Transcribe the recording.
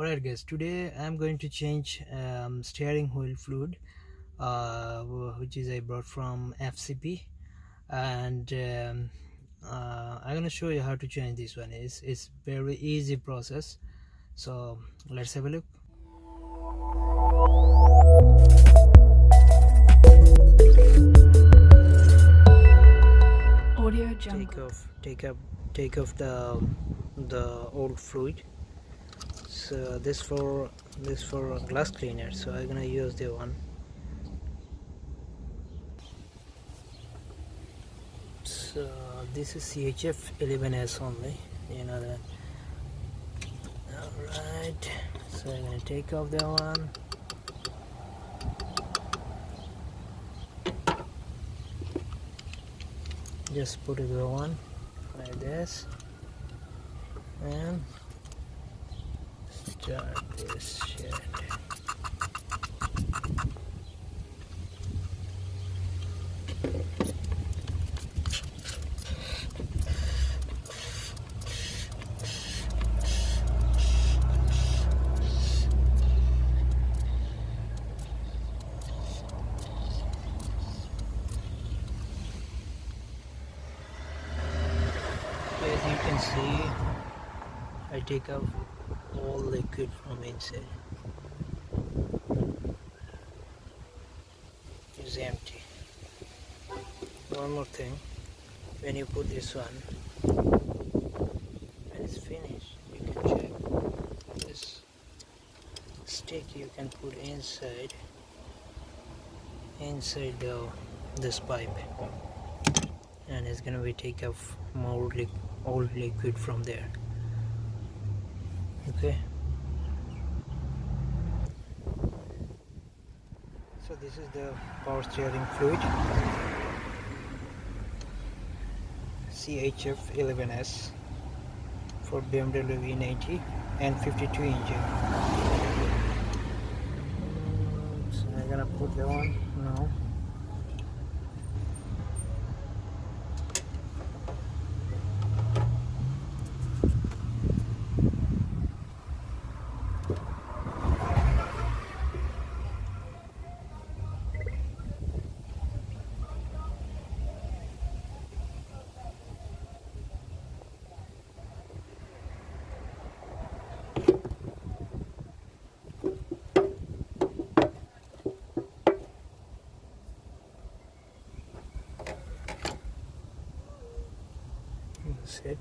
Alright guys, today I'm going to change steering wheel fluid, which is I brought from FCP, and I'm gonna show you how to change this one. It's very easy process, so let's have a look. Audio Jungle. Take off the old fluid. So this for glass cleaner, so I'm gonna use the one. So this is CHF 11S only, you know that. Alright, so I'm gonna take off the one. Just put it on like this and start this shit. As you can see, I take out all liquid from inside. It's empty. One more thing, when you put this one, when it's finished, you can check this stick. You can put inside this pipe, and it's gonna be take off more old liquid from there. Okay, so this is the power steering fluid, CHF 11S for BMW E90 and 52 engine. So I'm gonna put that one now. That's it.